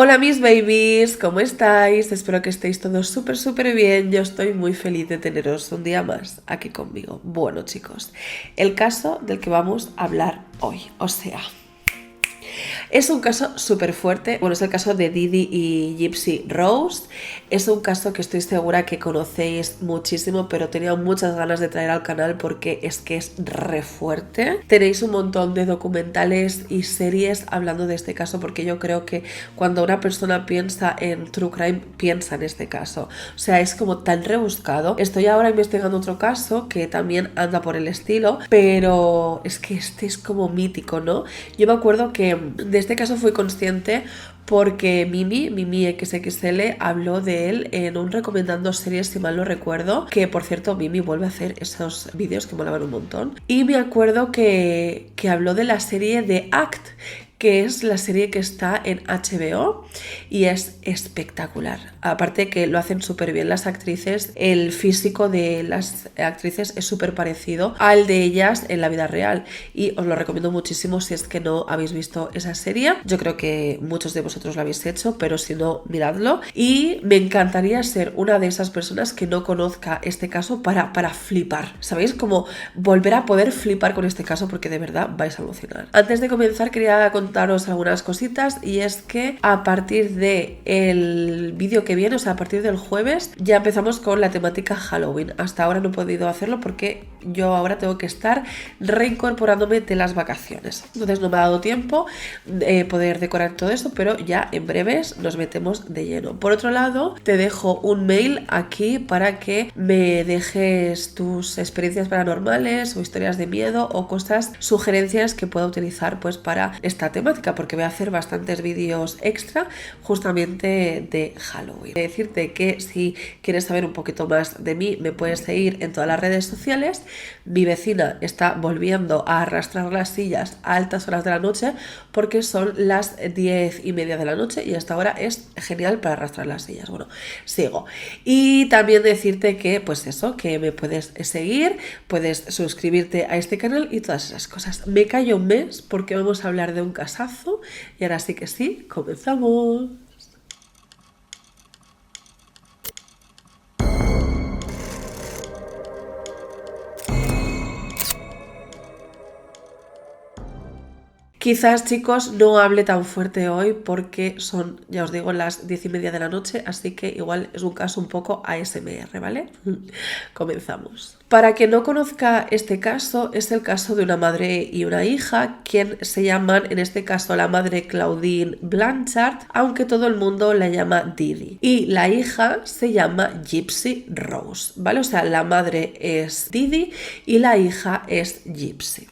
Hola mis babies, ¿cómo estáis? Espero que estéis todos súper bien. Yo estoy muy feliz de teneros un día más aquí conmigo. Bueno chicos, el caso del que vamos a hablar hoy, es un caso súper fuerte. Bueno, es el caso de Didi y Gypsy Rose. Es un caso que estoy segura que conocéis muchísimo, pero tenía muchas ganas de traer al canal porque es que es re fuerte. Tenéis un montón de documentales y series hablando de este caso, porque yo creo que cuando una persona piensa en True Crime, piensa en este caso. O sea, es como tan rebuscado. Estoy ahora investigando otro caso que también anda por el estilo, pero es que este es como mítico, ¿no? Yo me acuerdo que de este caso fui consciente porque Mimi XXL habló de él en un recomendando series, si mal no recuerdo, que por cierto Mimi vuelve a hacer esos vídeos que molaban un montón. Y me acuerdo que habló de la serie de Act, que es la serie que está en HBO y es espectacular. Aparte que lo hacen súper bien las actrices, el físico de las actrices es súper parecido al de ellas en la vida real y os lo recomiendo muchísimo si es que no habéis visto esa serie. Yo creo que muchos de vosotros lo habéis hecho, pero si no, miradlo. Y me encantaría ser una de esas personas que no conozca este caso para flipar, ¿sabéis? Como volver a poder flipar con este caso porque de verdad vais a alucinar. Antes de comenzar quería contaros algunas cositas y es que a partir de el vídeo que viene, o sea, a partir del jueves, ya empezamos con la temática Halloween. Hasta ahora no he podido hacerlo porque yo ahora tengo que estar reincorporándome de las vacaciones. Entonces no me ha dado tiempo de poder decorar todo eso, pero ya en breves nos metemos de lleno. Por otro lado, te dejo un mail aquí para que me dejes tus experiencias paranormales o historias de miedo o cosas, sugerencias que pueda utilizar pues para esta temática, porque voy a hacer bastantes vídeos extra justamente de Halloween. Decirte que si quieres saber un poquito más de mí, me puedes seguir en todas las redes sociales. Mi vecina está volviendo a arrastrar las sillas a altas horas de la noche porque son las 10:30 de la noche y hasta ahora es genial para arrastrar las sillas. Bueno, sigo. Y también decirte que, pues eso, que me puedes seguir, puedes suscribirte a este canal y todas esas cosas. Me callo un mes porque vamos a hablar de un casazo y ahora sí que sí, comenzamos. Quizás, chicos, no hable tan fuerte hoy porque son, ya os digo, las 10:30 de la noche, así que igual es un caso un poco ASMR, ¿vale? Comenzamos. Para quien no conozca este caso, es el caso de una madre y una hija, quien se llaman, en este caso, la madre Claudine Blanchard, aunque todo el mundo la llama Didi. Y la hija se llama Gypsy Rose, ¿vale? O sea, la madre es Didi y la hija es Gypsy.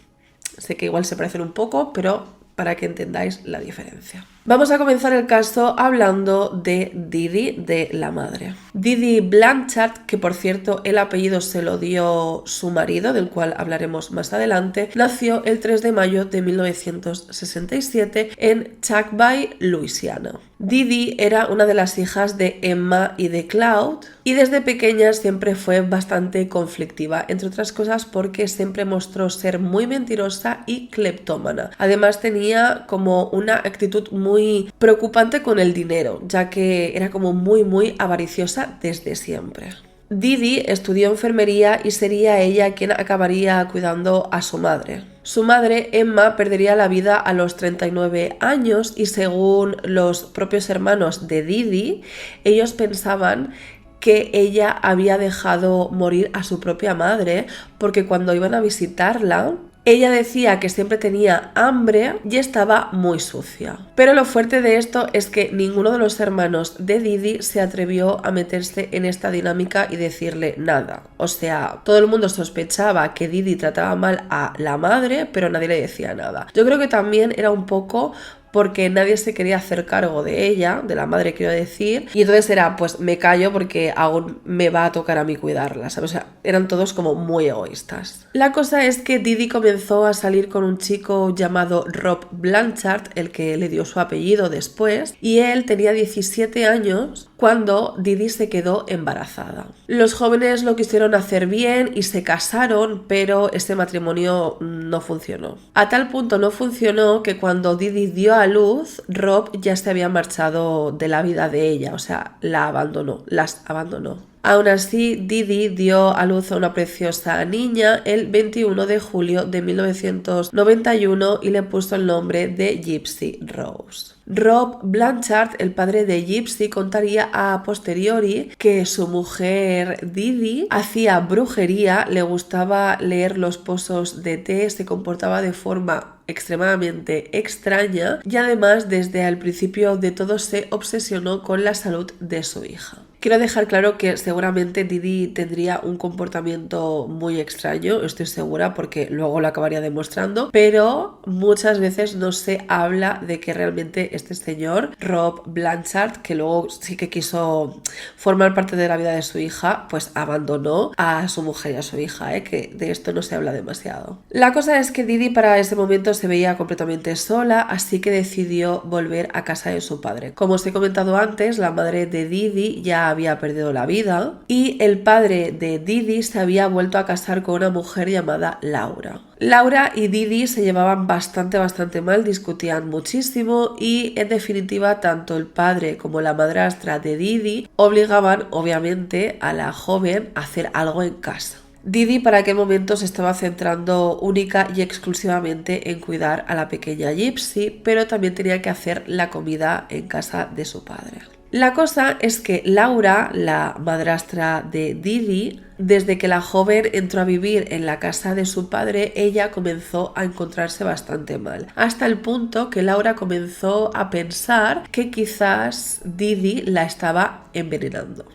Sé que igual se parecen un poco, pero para que entendáis la diferencia. Vamos a comenzar el caso hablando de Didi, de la madre. Didi Blanchard, que por cierto el apellido se lo dio su marido, del cual hablaremos más adelante, nació el 3 de mayo de 1967 en Chuckby, Luisiana. Didi era una de las hijas de Emma y de Claude y desde pequeña siempre fue bastante conflictiva, entre otras cosas porque siempre mostró ser muy mentirosa y cleptómana. Además tenía como una actitud muy preocupante con el dinero, ya que era como muy avariciosa desde siempre. Didi estudió enfermería y sería ella quien acabaría cuidando a su madre. Su madre, Emma, perdería la vida a los 39 años y según los propios hermanos de Didi, ellos pensaban que ella había dejado morir a su propia madre porque cuando iban a visitarla, ella decía que siempre tenía hambre y estaba muy sucia. Pero lo fuerte de esto es que ninguno de los hermanos de Didi se atrevió a meterse en esta dinámica y decirle nada. O sea, todo el mundo sospechaba que Didi trataba mal a la madre, pero nadie le decía nada. Yo creo que también era un poco porque nadie se quería hacer cargo de ella, de la madre quiero decir, y entonces era, pues me callo porque aún me va a tocar a mí cuidarla, ¿sabes? O sea, eran todos como muy egoístas. La cosa es que Didi comenzó a salir con un chico llamado Rob Blanchard, el que le dio su apellido después, y él tenía 17 años cuando Didi se quedó embarazada. Los jóvenes lo quisieron hacer bien y se casaron, pero este matrimonio no funcionó. A tal punto no funcionó que cuando Didi dio a luz, Rob ya se había marchado de la vida de ella, o sea, las abandonó. Aún así, Didi dio a luz a una preciosa niña el 21 de julio de 1991 y le puso el nombre de Gypsy Rose. Rob Blanchard, el padre de Gypsy, contaría a posteriori que su mujer Didi hacía brujería, le gustaba leer los pozos de té, se comportaba de forma extremadamente extraña y además desde el principio de todo se obsesionó con la salud de su hija. Quiero dejar claro que seguramente Didi tendría un comportamiento muy extraño, estoy segura, porque luego lo acabaría demostrando, pero muchas veces no se habla de que realmente este señor, Rob Blanchard, que luego sí que quiso formar parte de la vida de su hija, pues abandonó a su mujer y a su hija, que de esto no se habla demasiado. La cosa es que Didi para ese momento se veía completamente sola, así que decidió volver a casa de su padre. Como os he comentado antes, la madre de Didi ya había perdido la vida y el padre de Didi se había vuelto a casar con una mujer llamada Laura. Laura y Didi se llevaban bastante mal, discutían muchísimo y en definitiva tanto el padre como la madrastra de Didi obligaban obviamente a la joven a hacer algo en casa. Didi para aquel momento se estaba centrando única y exclusivamente en cuidar a la pequeña Gypsy, pero también tenía que hacer la comida en casa de su padre. La cosa es que Laura, la madrastra de Didi, desde que la joven entró a vivir en la casa de su padre, ella comenzó a encontrarse bastante mal, hasta el punto que Laura comenzó a pensar que quizás Didi la estaba envenenando.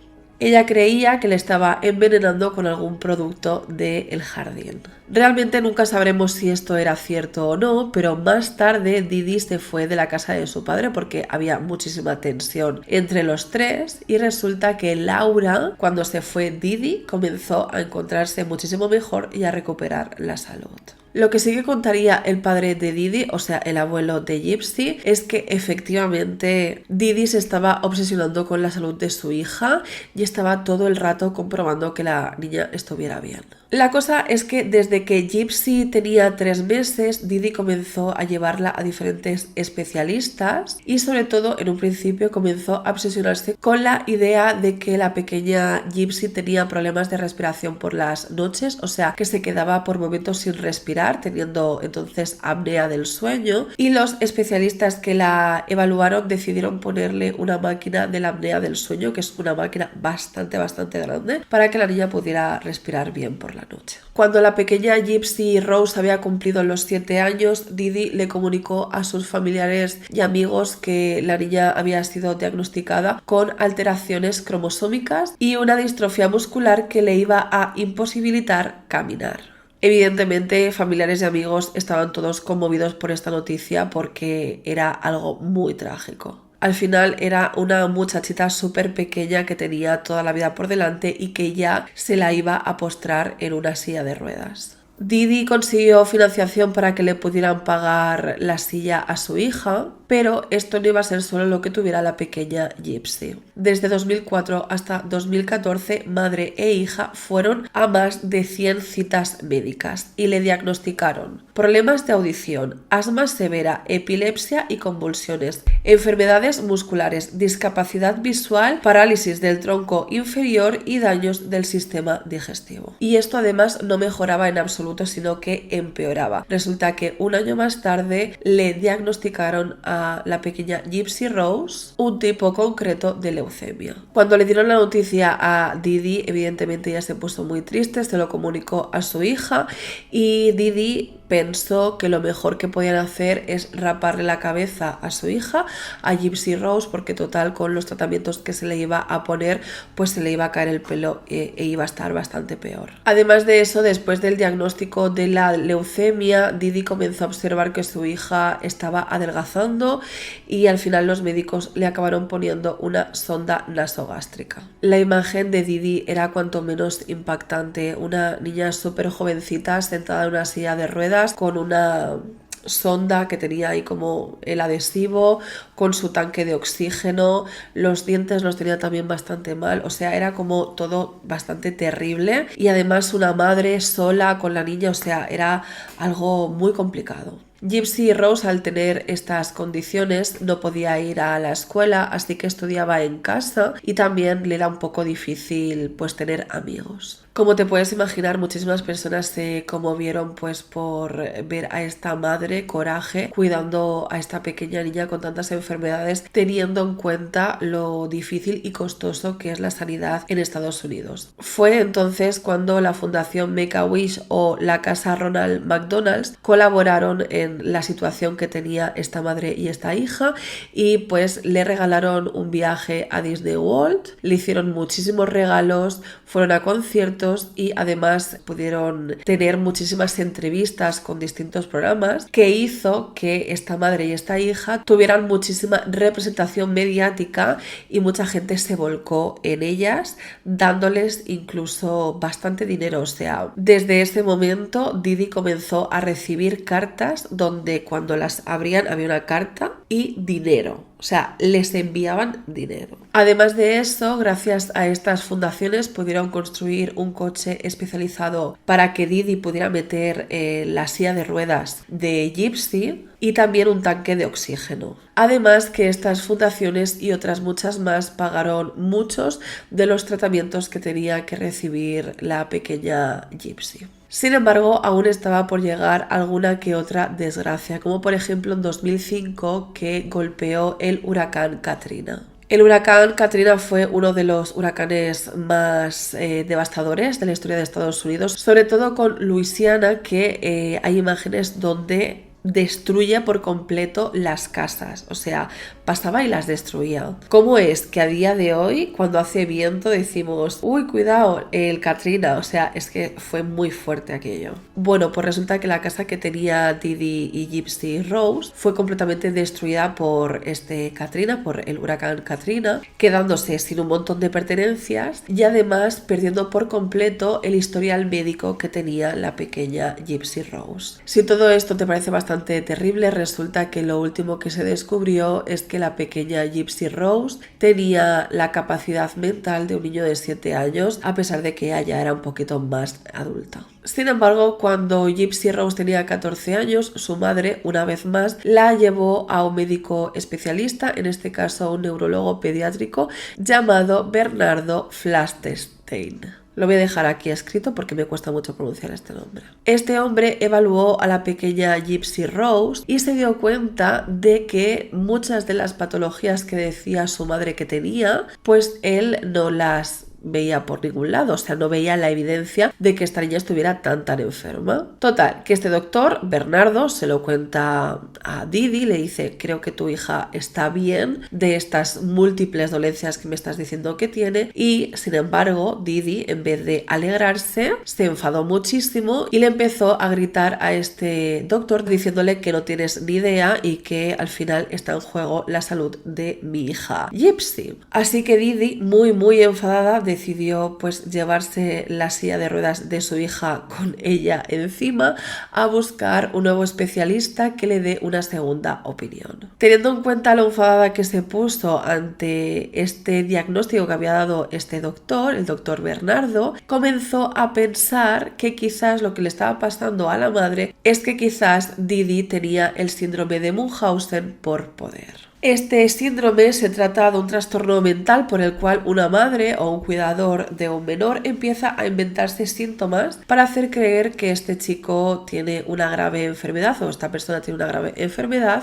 Ella creía que le estaba envenenando con algún producto del jardín. Realmente nunca sabremos si esto era cierto o no, pero más tarde Didi se fue de la casa de su padre porque había muchísima tensión entre los tres y resulta que Laura, cuando se fue Didi, comenzó a encontrarse muchísimo mejor y a recuperar la salud. Lo que sí que contaría el padre de Didi, o sea, el abuelo de Gypsy, es que efectivamente Didi se estaba obsesionando con la salud de su hija y estaba todo el rato comprobando que la niña estuviera bien. La cosa es que desde que Gypsy tenía 3 meses, Didi comenzó a llevarla a diferentes especialistas y sobre todo en un principio comenzó a obsesionarse con la idea de que la pequeña Gypsy tenía problemas de respiración por las noches, o sea, que se quedaba por momentos sin respirar, teniendo entonces apnea del sueño, y los especialistas que la evaluaron decidieron ponerle una máquina de la apnea del sueño, que es una máquina bastante grande, para que la niña pudiera respirar bien por la noche. Cuando la pequeña Gypsy Rose había cumplido los 7 años, Didi le comunicó a sus familiares y amigos que la niña había sido diagnosticada con alteraciones cromosómicas y una distrofia muscular que le iba a imposibilitar caminar. Evidentemente, familiares y amigos estaban todos conmovidos por esta noticia porque era algo muy trágico. Al final era una muchachita súper pequeña que tenía toda la vida por delante y que ya se la iba a postrar en una silla de ruedas. Didi consiguió financiación para que le pudieran pagar la silla a su hija, pero esto no iba a ser solo lo que tuviera la pequeña Gypsy. Desde 2004 hasta 2014, madre e hija fueron a más de 100 citas médicas y le diagnosticaron problemas de audición, asma severa, epilepsia y convulsiones, enfermedades musculares, discapacidad visual, parálisis del tronco inferior y daños del sistema digestivo. Y esto además no mejoraba en absoluto, sino que empeoraba. Resulta que un año más tarde le diagnosticaron a la pequeña Gypsy Rose un tipo concreto de leucemia. Cuando le dieron la noticia a Didi, evidentemente ella se puso muy triste, se lo comunicó a su hija y Didi pensó que lo mejor que podían hacer es raparle la cabeza a su hija, a Gypsy Rose, porque total con los tratamientos que se le iba a poner, pues se le iba a caer el pelo e iba a estar bastante peor. Además de eso, después del diagnóstico de la leucemia, Didi comenzó a observar que su hija estaba adelgazando y al final los médicos le acabaron poniendo una sonda nasogástrica. La imagen de Didi era cuanto menos impactante, una niña súper jovencita sentada en una silla de ruedas con una sonda que tenía ahí como el adhesivo, con su tanque de oxígeno, los dientes los tenía también bastante mal, o sea, era como todo bastante terrible y además una madre sola con la niña, o sea, era algo muy complicado. Gypsy Rose, al tener estas condiciones, no podía ir a la escuela, así que estudiaba en casa y también le era un poco difícil pues tener amigos. Como te puedes imaginar, muchísimas personas se conmovieron pues por ver a esta madre coraje cuidando a esta pequeña niña con tantas enfermedades, teniendo en cuenta lo difícil y costoso que es la sanidad en Estados Unidos. Fue entonces cuando la Fundación Make-A-Wish o la Casa Ronald McDonald colaboraron en la situación que tenía esta madre y esta hija y pues le regalaron un viaje a Disney World, le hicieron muchísimos regalos, fueron a conciertos y además pudieron tener muchísimas entrevistas con distintos programas que hizo que esta madre y esta hija tuvieran muchísima representación mediática y mucha gente se volcó en ellas dándoles incluso bastante dinero. O sea, desde ese momento Didi comenzó a recibir cartas donde cuando las abrían había una carta y dinero. O sea, les enviaban dinero. Además de eso, gracias a estas fundaciones pudieron construir un coche especializado para que Didi pudiera meter la silla de ruedas de Gypsy y también un tanque de oxígeno. Además que estas fundaciones y otras muchas más pagaron muchos de los tratamientos que tenía que recibir la pequeña Gypsy. Sin embargo, aún estaba por llegar alguna que otra desgracia, como por ejemplo en 2005 que golpeó el huracán Katrina. El huracán Katrina fue uno de los huracanes más devastadores de la historia de Estados Unidos, sobre todo con Luisiana, que hay imágenes donde destruye por completo las casas, o sea, pasaba y las destruía. ¿Cómo es que a día de hoy, cuando hace viento, decimos, uy, cuidado, el Katrina? O sea, es que fue muy fuerte aquello. Bueno, pues resulta que la casa que tenía Didi y Gypsy Rose fue completamente destruida por este Katrina, por el huracán Katrina, quedándose sin un montón de pertenencias y además perdiendo por completo el historial médico que tenía la pequeña Gypsy Rose. Si todo esto te parece bastante terrible, resulta que lo último que se descubrió es que la pequeña Gypsy Rose tenía la capacidad mental de un niño de 7 años, a pesar de que ella era un poquito más adulta. Sin embargo, cuando Gypsy Rose tenía 14 años, su madre, una vez más, la llevó a un médico especialista, en este caso un neurólogo pediátrico, llamado Bernardo Flasterstein. Lo voy a dejar aquí escrito porque me cuesta mucho pronunciar este nombre. Este hombre evaluó a la pequeña Gypsy Rose y se dio cuenta de que muchas de las patologías que decía su madre que tenía, pues él no las veía por ningún lado, o sea, no veía la evidencia de que esta niña estuviera tan enferma. Total, que este doctor, Bernardo, se lo cuenta a Didi, le dice, creo que tu hija está bien de estas múltiples dolencias que me estás diciendo que tiene, y sin embargo, Didi, en vez de alegrarse, se enfadó muchísimo y le empezó a gritar a este doctor diciéndole que no tienes ni idea y que al final está en juego la salud de mi hija Gypsy. Así que Didi, muy enfadada, decidió pues llevarse la silla de ruedas de su hija con ella encima a buscar un nuevo especialista que le dé una segunda opinión. Teniendo en cuenta lo enfadada que se puso ante este diagnóstico que había dado este doctor, el doctor Bernardo, comenzó a pensar que quizás lo que le estaba pasando a la madre es que quizás Didi tenía el síndrome de Munchausen por poder. Este síndrome se trata de un trastorno mental por el cual una madre o un cuidador de un menor empieza a inventarse síntomas para hacer creer que este chico tiene una grave enfermedad o esta persona tiene una grave enfermedad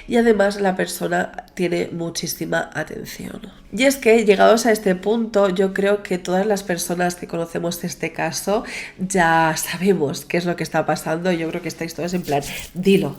y además la persona tiene muchísima atención. Y es que llegados a este punto yo creo que todas las personas que conocemos este caso ya sabemos qué es lo que está pasando y yo creo que estáis todos en plan, dilo.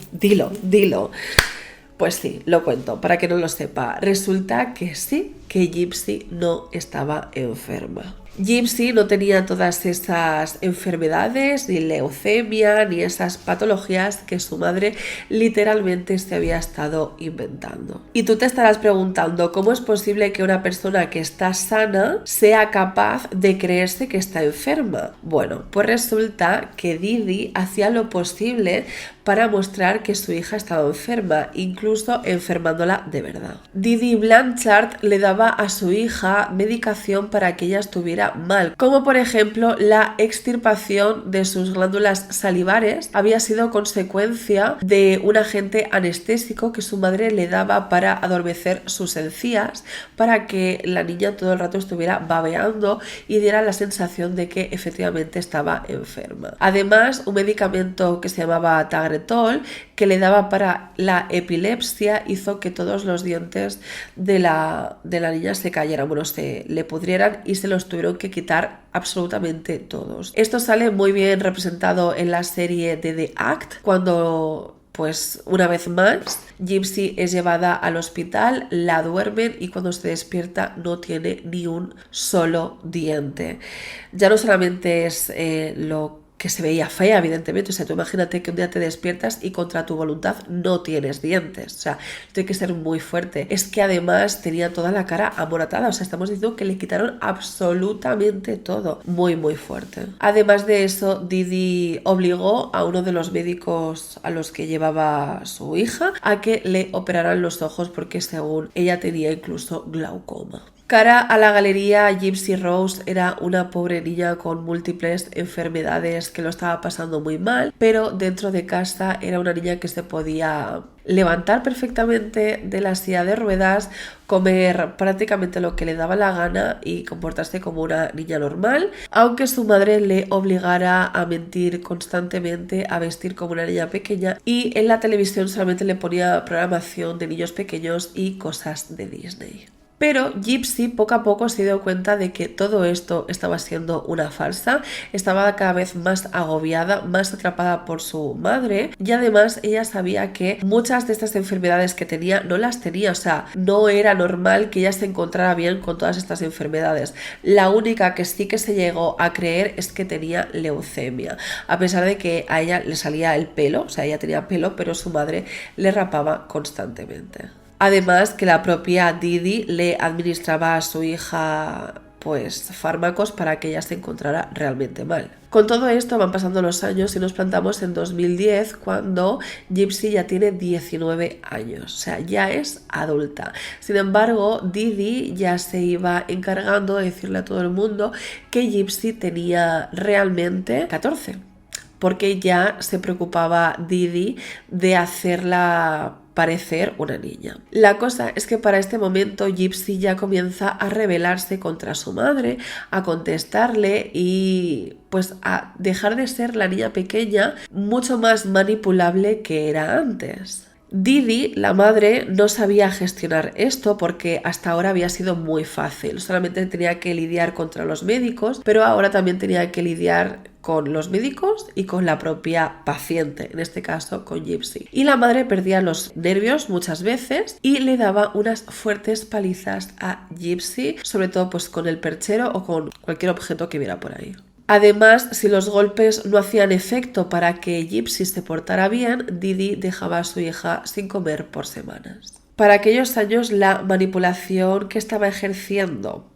Pues sí, lo cuento, para que no lo sepa. Resulta que sí, que Gypsy no estaba enferma. Gypsy no tenía todas esas enfermedades, ni leucemia, ni esas patologías que su madre literalmente se había estado inventando. Y tú te estarás preguntando, ¿cómo es posible que una persona que está sana sea capaz de creerse que está enferma? Bueno, pues resulta que Didi hacía lo posible para mostrar que su hija estaba enferma, incluso enfermándola de verdad. Didi Blanchard le daba a su hija medicación para que ella estuviera mal, como por ejemplo la extirpación de sus glándulas salivares había sido consecuencia de un agente anestésico que su madre le daba para adormecer sus encías, para que la niña todo el rato estuviera babeando y diera la sensación de que efectivamente estaba enferma. Además, un medicamento que se llamaba Tagretol, que le daba para la epilepsia, hizo que todos los dientes de la niña se cayeran, bueno, se le pudrieran y se los tuvieron que quitar absolutamente todos. Esto sale muy bien representado en la serie de The Act, cuando pues una vez más Gypsy es llevada al hospital, la duermen y cuando se despierta no tiene ni un solo diente. Ya no solamente es lo que se veía fea, evidentemente, o sea, tú imagínate que un día te despiertas y contra tu voluntad no tienes dientes, o sea, tiene que ser muy fuerte. Es que además tenía toda la cara amoratada, o sea, estamos diciendo que le quitaron absolutamente todo, muy muy fuerte. Además de eso, Didi obligó a uno de los médicos a los que llevaba su hija a que le operaran los ojos porque según ella tenía incluso glaucoma. Cara a la galería, Gypsy Rose era una pobre niña con múltiples enfermedades que lo estaba pasando muy mal, pero dentro de casa era una niña que se podía levantar perfectamente de la silla de ruedas, comer prácticamente lo que le daba la gana y comportarse como una niña normal, aunque su madre le obligara a mentir constantemente, a vestir como una niña pequeña y en la televisión solamente le ponía programación de niños pequeños y cosas de Disney. Pero Gypsy poco a poco se dio cuenta de que todo esto estaba siendo una farsa, estaba cada vez más agobiada, más atrapada por su madre y además ella sabía que muchas de estas enfermedades que tenía no las tenía, o sea, no era normal que ella se encontrara bien con todas estas enfermedades. La única que sí que se llegó a creer es que tenía leucemia, a pesar de que a ella le salía el pelo, o sea, ella tenía pelo, pero su madre le rapaba constantemente. Además que la propia Didi le administraba a su hija pues fármacos para que ella se encontrara realmente mal. Con todo esto van pasando los años y nos plantamos en 2010 cuando Gypsy ya tiene 19 años, o sea, ya es adulta. Sin embargo, Didi ya se iba encargando de decirle a todo el mundo que Gypsy tenía realmente 14, porque ya se preocupaba Didi de hacerla parecer una niña. La cosa es que para este momento Gypsy ya comienza a rebelarse contra su madre, a contestarle y pues a dejar de ser la niña pequeña mucho más manipulable que era antes. Didi, la madre, no sabía gestionar esto porque hasta ahora había sido muy fácil. Solamente tenía que lidiar contra los médicos, pero ahora también tenía que lidiar con los médicos y con la propia paciente, en este caso con Gypsy. Y la madre perdía los nervios muchas veces y le daba unas fuertes palizas a Gypsy, sobre todo pues con el perchero o con cualquier objeto que viera por ahí. Además, si los golpes no hacían efecto para que Gypsy se portara bien, Didi dejaba a su hija sin comer por semanas. Para aquellos años, la manipulación que estaba ejerciendo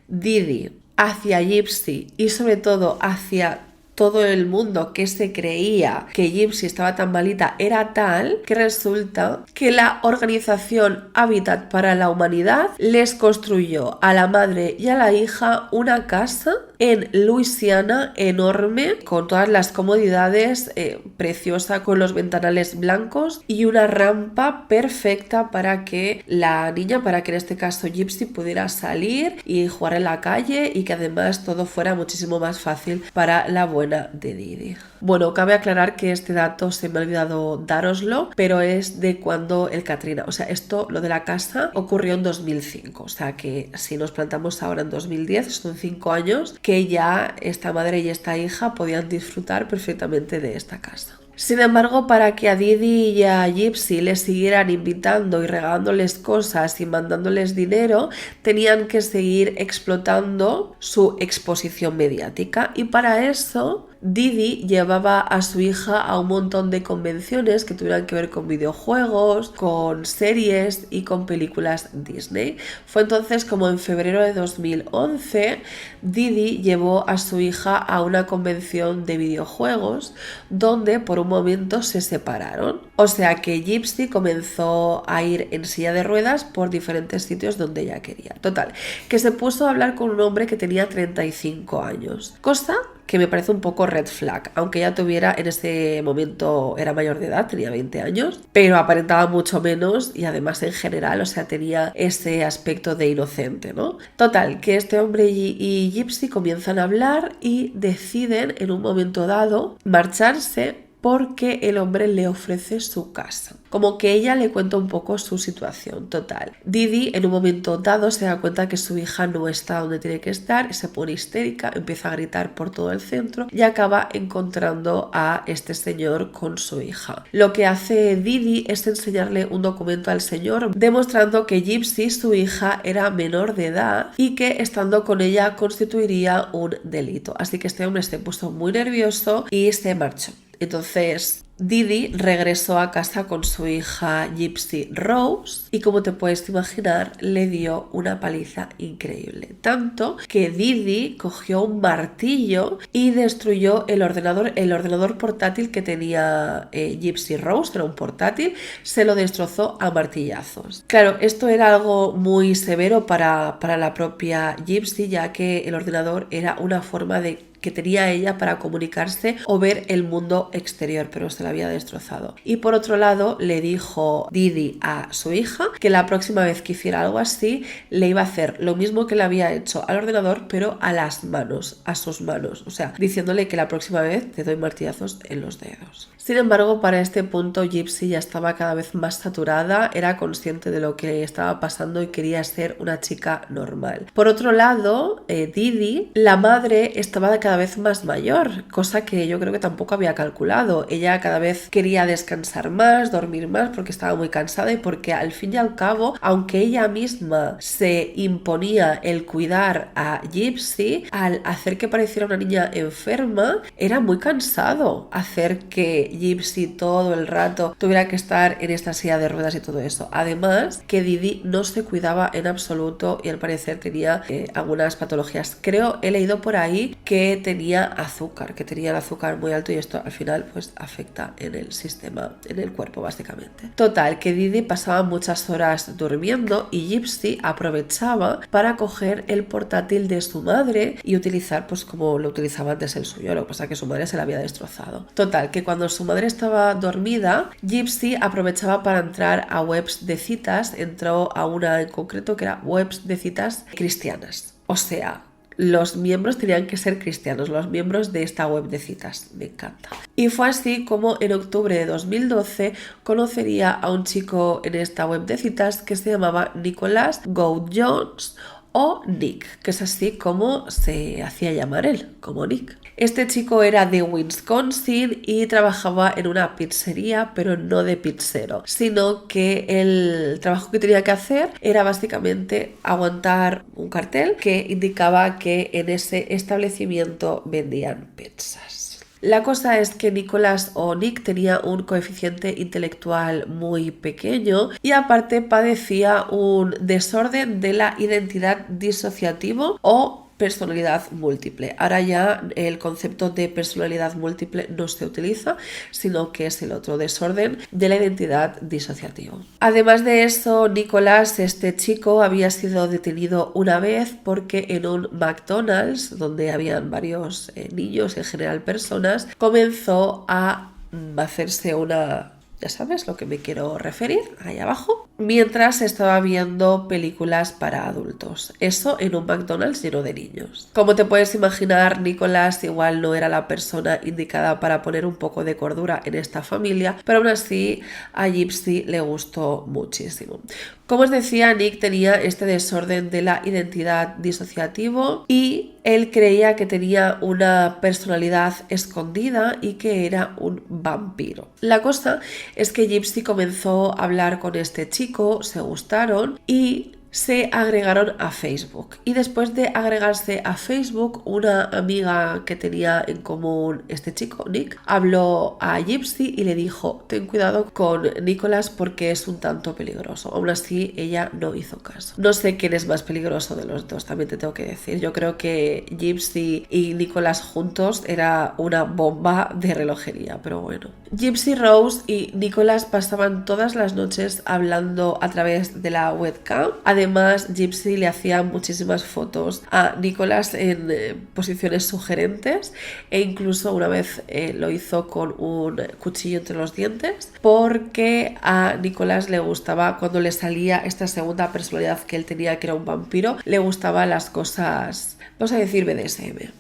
Didi hacia Gypsy y sobre todo hacia todo el mundo que se creía que Gypsy estaba tan malita era tal que resulta que la organización Hábitat para la Humanidad les construyó a la madre y a la hija una casa en Luisiana enorme con todas las comodidades, preciosa, con los ventanales blancos y una rampa perfecta para que la niña, para que en este caso Gypsy pudiera salir y jugar en la calle y que además todo fuera muchísimo más fácil para la buena de Didi. Bueno, cabe aclarar que este dato se me ha olvidado dároslo, pero es de cuando el Katrina, o sea, esto, lo de la casa, ocurrió en 2005, o sea que si nos plantamos ahora en 2010, son 5 años que ya esta madre y esta hija podían disfrutar perfectamente de esta casa. Sin embargo, para que a Didi y a Gypsy les siguieran invitando y regalándoles cosas y mandándoles dinero, tenían que seguir explotando su exposición mediática y para eso Didi llevaba a su hija a un montón de convenciones que tuvieran que ver con videojuegos, con series y con películas Disney. Fue entonces como en febrero de 2011 Didi llevó a su hija a una convención de videojuegos donde por un momento se separaron. O sea que Gypsy comenzó a ir en silla de ruedas por diferentes sitios donde ella quería. Total, que se puso a hablar con un hombre que tenía 35 años. Cosa que me parece un poco red flag, aunque ella tuviera en ese momento, era mayor de edad, tenía 20 años, pero aparentaba mucho menos y además en general, o sea, tenía ese aspecto de inocente, ¿no? Total, que este hombre y Gypsy comienzan a hablar y deciden en un momento dado marcharse porque el hombre le ofrece su casa. Como que ella le cuenta un poco su situación. Total, Didi en un momento dado se da cuenta que su hija no está donde tiene que estar, se pone histérica, empieza a gritar por todo el centro y acaba encontrando a este señor con su hija. Lo que hace Didi es enseñarle un documento al señor demostrando que Gypsy, su hija, era menor de edad y que estando con ella constituiría un delito. Así que este hombre se puso muy nervioso y se marchó. Entonces Didi regresó a casa con su hija Gypsy Rose y, como te puedes imaginar, le dio una paliza increíble. Tanto que Didi cogió un martillo y destruyó el ordenador portátil que tenía Gypsy Rose, era un portátil, se lo destrozó a martillazos. Claro, esto era algo muy severo para la propia Gypsy, ya que el ordenador era una forma que tenía ella para comunicarse o ver el mundo exterior, pero se la había destrozado. Y por otro lado, le dijo Didi a su hija que la próxima vez que hiciera algo así, le iba a hacer lo mismo que le había hecho al ordenador, pero a las manos, a sus manos. O sea, diciéndole que la próxima vez te doy martillazos en los dedos. Sin embargo, para este punto Gypsy ya estaba cada vez más saturada, era consciente de lo que estaba pasando y quería ser una chica normal. Por otro lado, Didi, la madre, estaba cada vez más mayor, cosa que yo creo que tampoco había calculado. Ella cada vez quería descansar más, dormir más, porque estaba muy cansada y porque al fin y al cabo, aunque ella misma se imponía el cuidar a Gypsy, al hacer que pareciera una niña enferma, era muy cansado hacer que Gypsy todo el rato tuviera que estar en esta silla de ruedas y todo eso. Además, que Didi no se cuidaba en absoluto y al parecer tenía algunas patologías. Creo, he leído por ahí que tenía azúcar, que tenía el azúcar muy alto y esto al final pues afecta en el sistema, en el cuerpo básicamente. Total, que Didi pasaba muchas horas durmiendo y Gypsy aprovechaba para coger el portátil de su madre y utilizar pues como lo utilizaba antes el suyo, lo que pasa es que su madre se lo había destrozado. Total, que cuando su madre estaba dormida, Gypsy aprovechaba para entrar a webs de citas, entró a una en concreto que era webs de citas cristianas. O sea, los miembros tenían que ser cristianos, los miembros de esta web de citas. Me encanta. Y fue así como en octubre de 2012 conocería a un chico en esta web de citas que se llamaba Nicholas Gould Jones o Nick, que es así como se hacía llamar él, como Nick. Este chico era de Wisconsin y trabajaba en una pizzería, pero no de pizzero, sino que el trabajo que tenía que hacer era básicamente aguantar un cartel que indicaba que en ese establecimiento vendían pizzas. La cosa es que Nicholas o Nick tenía un coeficiente intelectual muy pequeño y aparte padecía un desorden de la identidad disociativo o personalidad múltiple. Ahora ya el concepto de personalidad múltiple no se utiliza, sino que es el otro, desorden de la identidad disociativo. Además de eso, Nicholas, este chico, había sido detenido una vez porque en un McDonald's, donde habían varios niños, en general personas, comenzó a hacerse una... Ya sabes lo que me quiero referir, ahí abajo. Mientras estaba viendo películas para adultos. Eso en un McDonald's lleno de niños. Como te puedes imaginar, Nicholas igual no era la persona indicada para poner un poco de cordura en esta familia, pero aún así a Gypsy le gustó muchísimo. Como os decía, Nick tenía este desorden de la identidad disociativo y él creía que tenía una personalidad escondida y que era un vampiro. La cosa es que Gypsy comenzó a hablar con este chico, se gustaron y se agregaron a Facebook. Y después de agregarse a Facebook, una amiga que tenía en común este chico, Nick, habló a Gypsy y le dijo: ten cuidado con Nicholas porque es un tanto peligroso. Aún así, ella no hizo caso. No sé quién es más peligroso de los dos, también te tengo que decir. Yo creo que Gypsy y Nicholas juntos era una bomba de relojería, pero bueno. Gypsy Rose y Nicholas pasaban todas las noches hablando a través de la webcam. Además, Gypsy le hacía muchísimas fotos a Nicholas en posiciones sugerentes e incluso una vez lo hizo con un cuchillo entre los dientes, porque a Nicholas le gustaba, cuando le salía esta segunda personalidad que él tenía, que era un vampiro, le gustaban las cosas, vamos a decir, BDSM,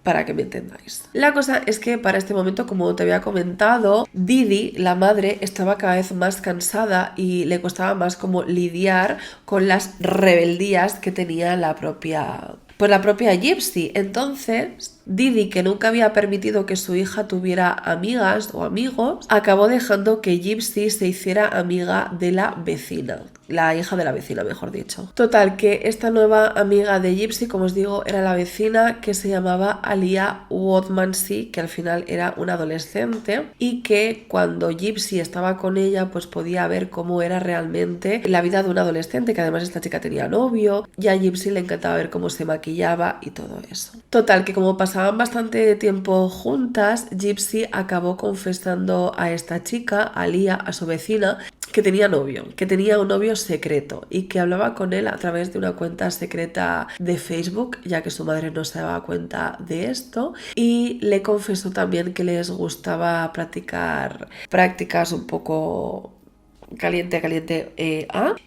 para que me entendáis. La cosa es que para este momento, como te había comentado, Didi, la madre, estaba cada vez más cansada y le costaba más como lidiar con las rebeldías que tenía la propia Gypsy. Entonces, Didi, que nunca había permitido que su hija tuviera amigas o amigos, acabó dejando que Gypsy se hiciera amiga de la vecina. La hija de la vecina, mejor dicho. Total, que esta nueva amiga de Gypsy, como os digo, era la vecina, que se llamaba Alia Woodmansey, que al final era una adolescente, y que cuando Gypsy estaba con ella, pues podía ver cómo era realmente la vida de una adolescente, que además esta chica tenía novio, y a Gypsy le encantaba ver cómo se maquillaba y todo eso. Total, que como pasaban bastante tiempo juntas, Gypsy acabó confesando a esta chica, Alia, a su vecina, que tenía novio, que tenía un novio secreto y que hablaba con él a través de una cuenta secreta de Facebook, ya que su madre no se daba cuenta de esto, y le confesó también que les gustaba practicar prácticas un poco caliente.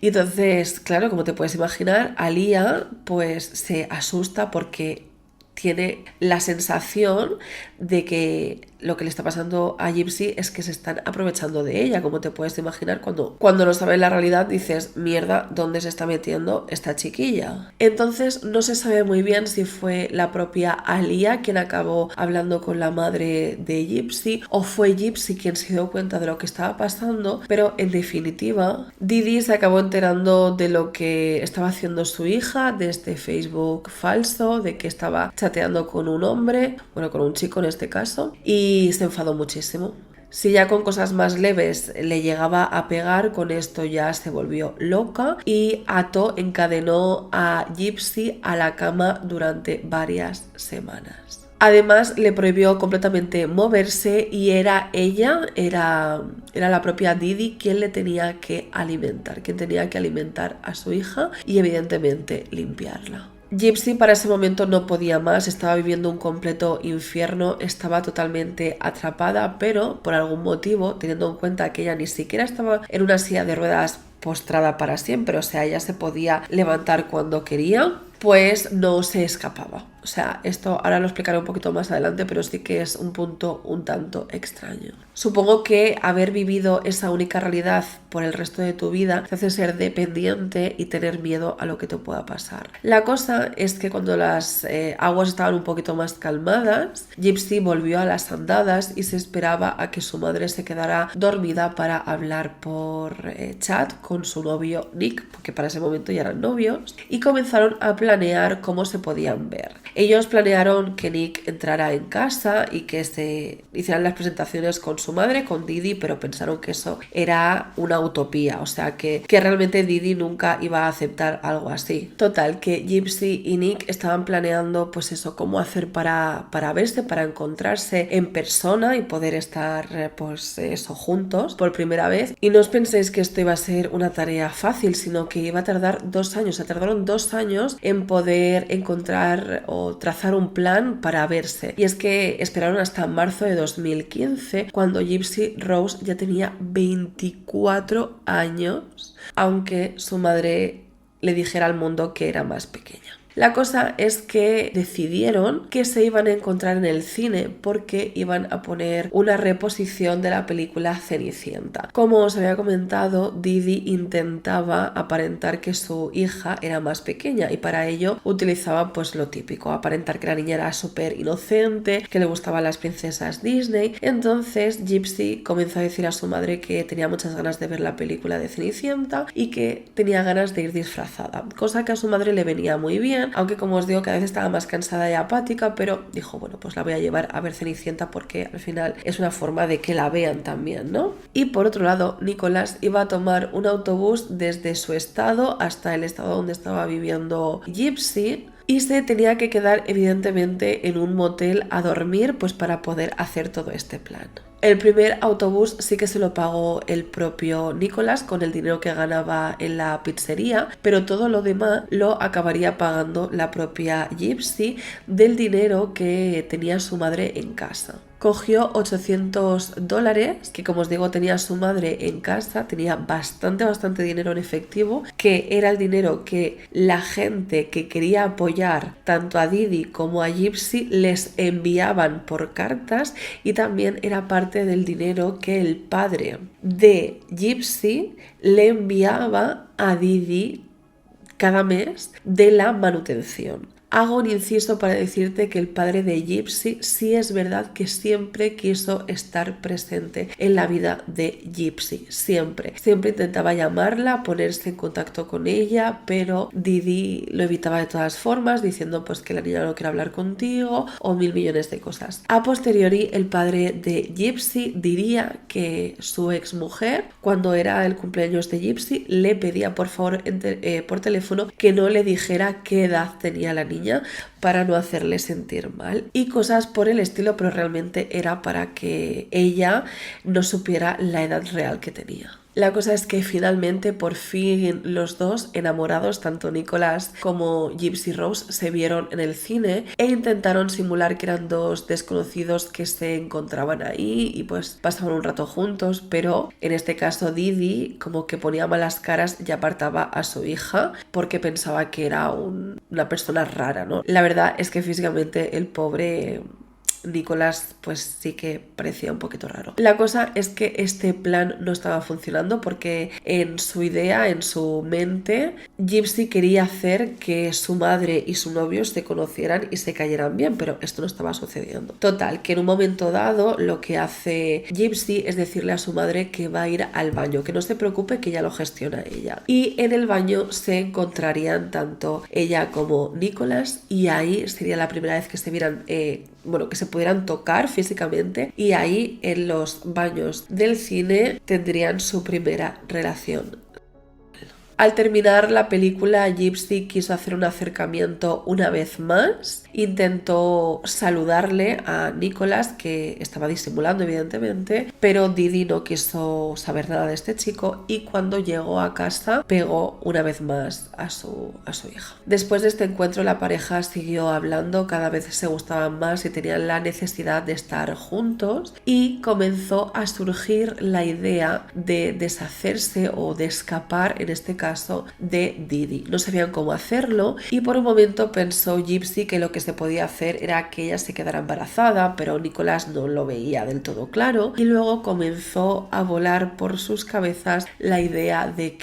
Y entonces, claro, como te puedes imaginar, Alia pues se asusta porque tiene la sensación de que lo que le está pasando a Gypsy es que se están aprovechando de ella. Como te puedes imaginar, cuando no sabes la realidad dices: mierda, ¿dónde se está metiendo esta chiquilla? Entonces no se sabe muy bien si fue la propia Alia quien acabó hablando con la madre de Gypsy o fue Gypsy quien se dio cuenta de lo que estaba pasando, pero en definitiva Didi se acabó enterando de lo que estaba haciendo su hija, de este Facebook falso, de que estaba chateando con un hombre, bueno, con un chico en este caso, y se enfadó muchísimo. Si ya con cosas más leves le llegaba a pegar, con esto ya se volvió loca y encadenó a Gypsy a la cama durante varias semanas. Además, le prohibió completamente moverse y era la propia Didi quien le tenía que alimentar, quien tenía que alimentar a su hija y evidentemente limpiarla. Gypsy para ese momento no podía más, estaba viviendo un completo infierno, estaba totalmente atrapada, pero por algún motivo, teniendo en cuenta que ella ni siquiera estaba en una silla de ruedas postrada para siempre, o sea, ella se podía levantar cuando quería, pues no se escapaba. O sea, esto ahora lo explicaré un poquito más adelante, pero sí que es un punto un tanto extraño. Supongo que haber vivido esa única realidad por el resto de tu vida te hace ser dependiente y tener miedo a lo que te pueda pasar. La cosa es que cuando las aguas estaban un poquito más calmadas, Gypsy volvió a las andadas y se esperaba a que su madre se quedara dormida para hablar por chat con su novio Nick, porque para ese momento ya eran novios, y comenzaron a planear cómo se podían ver. Ellos planearon que Nick entrara en casa y que se hicieran las presentaciones con su madre, con Didi, pero pensaron que eso era una utopía, o sea que realmente Didi nunca iba a aceptar algo así. Total, que Gypsy y Nick estaban planeando pues eso, cómo hacer para verse, para encontrarse en persona y poder estar pues eso, juntos por primera vez. Y no os penséis que esto iba a ser una tarea fácil, sino que iba a tardar 2 años, se tardaron 2 años en poder encontrar o trazar un plan para verse. Y es que esperaron hasta marzo de 2015, cuando Gypsy Rose ya tenía 24 años, aunque su madre le dijera al mundo que era más pequeña. La cosa es que decidieron que se iban a encontrar en el cine porque iban a poner una reposición de la película Cenicienta. Como os había comentado, Didi intentaba aparentar que su hija era más pequeña y para ello utilizaba pues lo típico, aparentar que la niña era súper inocente, que le gustaban las princesas Disney. Entonces Gypsy comenzó a decir a su madre que tenía muchas ganas de ver la película de Cenicienta y que tenía ganas de ir disfrazada, cosa que a su madre le venía muy bien, aunque como os digo cada vez estaba más cansada y apática, pero dijo, bueno, pues la voy a llevar a ver Cenicienta porque al final es una forma de que la vean también, ¿no? Y por otro lado, Nicolás iba a tomar un autobús desde su estado hasta el estado donde estaba viviendo Gypsy y se tenía que quedar evidentemente en un motel a dormir pues para poder hacer todo este plan. El primer autobús sí que se lo pagó el propio Nicolás con el dinero que ganaba en la pizzería, pero todo lo demás lo acabaría pagando la propia Gypsy del dinero que tenía su madre en casa. Cogió $800, que como os digo tenía su madre en casa, tenía bastante dinero en efectivo, que era el dinero que la gente que quería apoyar tanto a Didi como a Gypsy les enviaban por cartas y también era parte del dinero que el padre de Gypsy le enviaba a Didi cada mes de la manutención. Hago un inciso para decirte que el padre de Gypsy sí es verdad que siempre quiso estar presente en la vida de Gypsy, siempre intentaba llamarla, ponerse en contacto con ella, pero Didi lo evitaba de todas formas, diciendo pues que la niña no quiere hablar contigo o 1000 millones de cosas. A posteriori, el padre de Gypsy diría que su exmujer, cuando era el cumpleaños de Gypsy, le pedía por favor por teléfono que no le dijera qué edad tenía la niña para no hacerle sentir mal y cosas por el estilo, pero realmente era para que ella no supiera la edad real que tenía. La cosa es que finalmente, por fin, los dos enamorados, tanto Nicolás como Gypsy Rose, se vieron en el cine e intentaron simular que eran dos desconocidos que se encontraban ahí y pues pasaban un rato juntos, pero en este caso Didi como que ponía malas caras y apartaba a su hija porque pensaba que era una persona rara, ¿no? La verdad es que físicamente el pobre Nicolás pues sí que parecía un poquito raro. La cosa es que este plan no estaba funcionando porque en su idea, en su mente, Gypsy quería hacer que su madre y su novio se conocieran y se cayeran bien, pero esto no estaba sucediendo. Total, que en un momento dado lo que hace Gypsy es decirle a su madre que va a ir al baño, que no se preocupe, que ya lo gestiona ella. Y en el baño se encontrarían tanto ella como Nicolás y ahí sería la primera vez que se vieran que se pudieran tocar físicamente y ahí en los baños del cine tendrían su primera relación. Al terminar la película, Gypsy quiso hacer un acercamiento una vez más, intentó saludarle a Nicolás, que estaba disimulando evidentemente, pero Didi no quiso saber nada de este chico y cuando llegó a casa pegó una vez más a su hija. Después de este encuentro la pareja siguió hablando, cada vez se gustaban más y tenían la necesidad de estar juntos y comenzó a surgir la idea de deshacerse o de escapar, en este caso de Didi. No sabían cómo hacerlo y por un momento pensó Gypsy que lo que se podía hacer era que ella se quedara embarazada, pero Nicolás no lo veía del todo claro y luego comenzó a volar por sus cabezas la idea de